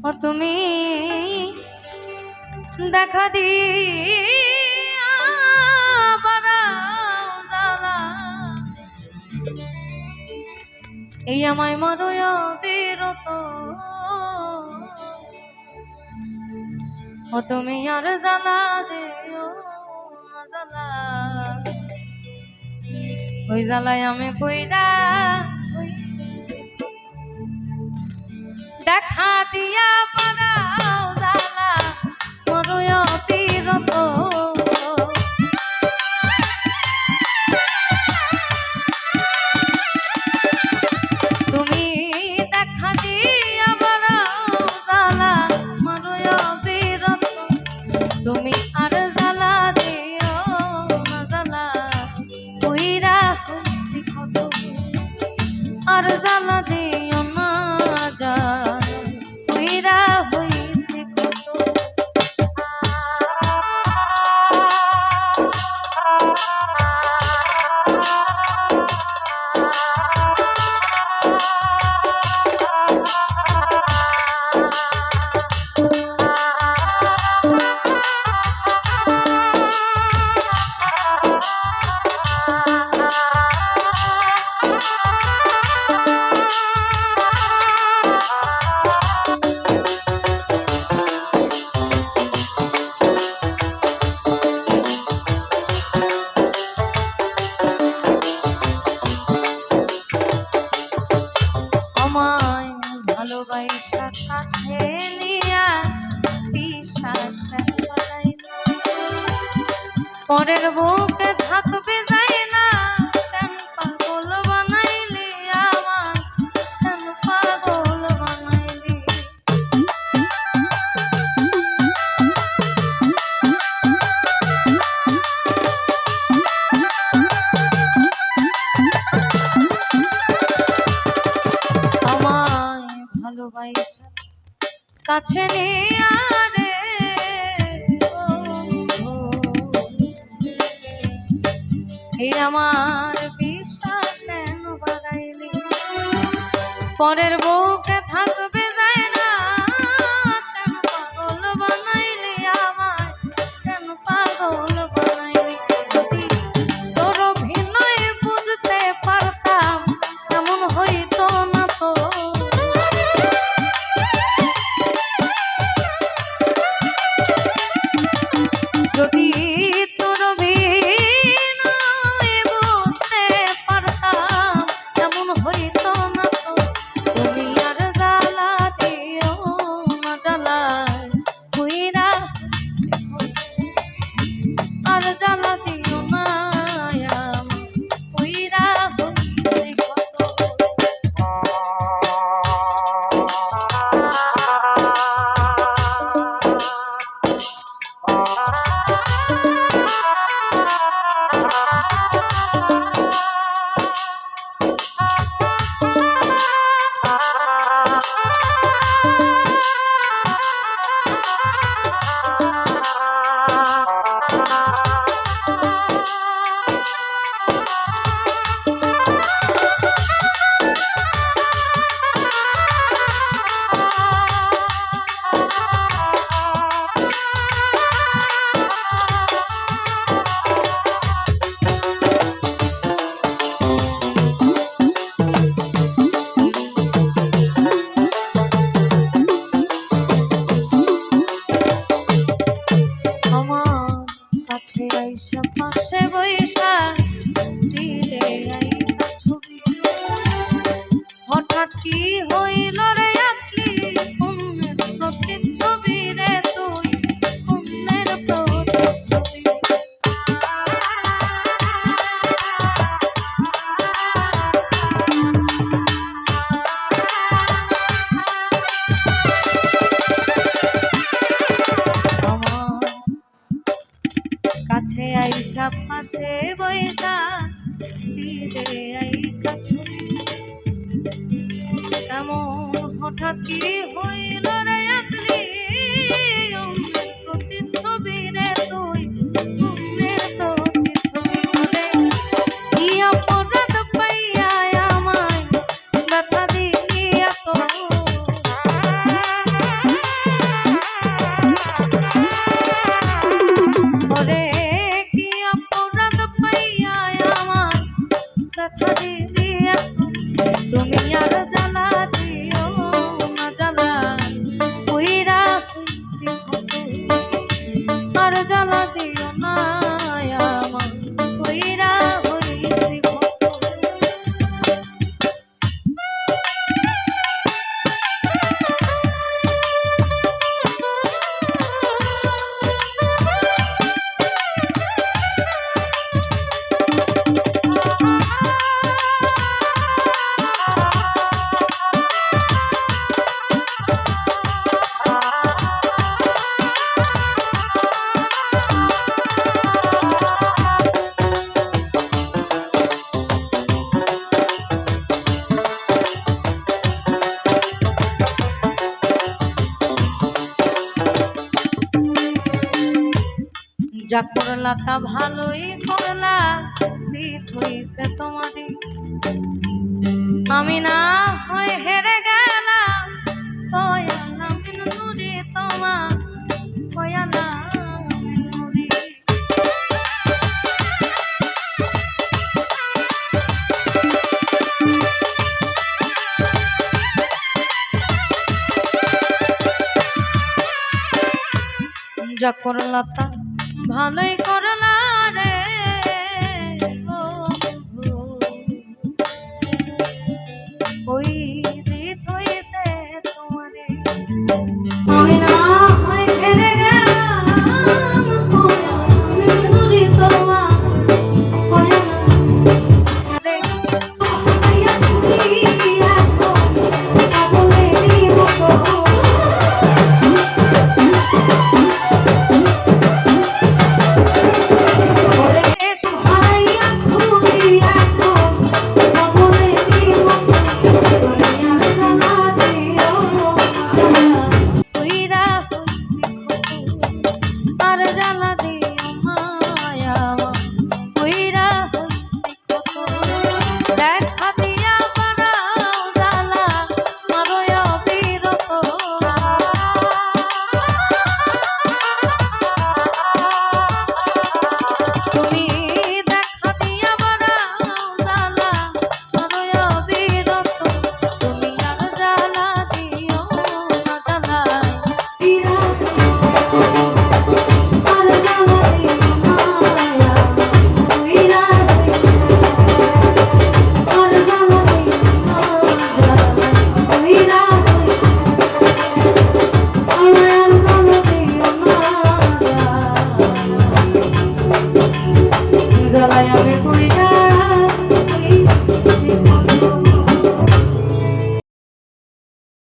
ও তুমি দেখা দিয়া বাড়াও জ্বালা, এই আমায় মারয় বিরত। ও তুমি আর জ্বালা দিও না জ্বালা, ওই জ্বালায় আমি কইরা দেখা দিয়া বাড়াও জ্বালা, মারয় বিরত। তুমি দেখা দিয়া বাড়াও জ্বালা, মারয় বিরত। তুমি আর জ্বালা দিও না জ্বালা, কইরা হইছি কত। আর জ্বালা দিও না জ্বালা, কইরা হইছি কত। আমায় ভালোবাসা কাছে নিয়া বিশ্বাস হারাইলা, পরের বুকে থাকবে যায় না। কেন পাগল বানাইলি আমার, কেন পাগল বানাইলি। আমায় ভালোবাসা কাছে নিয়া রে এই আমার বিশ্বাস কেন বাড়াইলি, পরের বউকে থাকবে যায় না। কেন পাগল বানাইলি আমায়, কেন পাগল বানাইলি। যদি তোর অভিনয় বুঝতে পারতাম, এমন হইতো না তো। যদি তোর অভিনয় বুঝতে পারতাম, এমন হইতো না তো। তুমি আর জ্বালা দিও না জ্বালা, কইরা আর জ্বালা দিও না কইরা হইছে কত। আইসা পাশে বইসা দিলে আইসা ছবি, হঠাৎ কি হইল রে আঁকলি অন্যের প্রতিচ্ছবি রে তুই, অন্যের প্রতিচ্ছবি। কাছে আইসা পাশে বইসা দিলে আইসা ছবি, এমন হঠাৎ কি হইল রে আঁকলি অন্যের প্রতিচ্ছবি রে তুই, অন্যের প্রতিচ্ছবি। করে কি অপরাধ পাইয়া আমায় ব্যথা দিলি এত, যা করলা তা ভালোই করলা, শীত হইছে তোমারই। আমি না হয় হেরে গেলাম, কয়ালা মিনুরি তোমা, কয়ালা মিনুরি। যা করলা তা ভালোই করলা,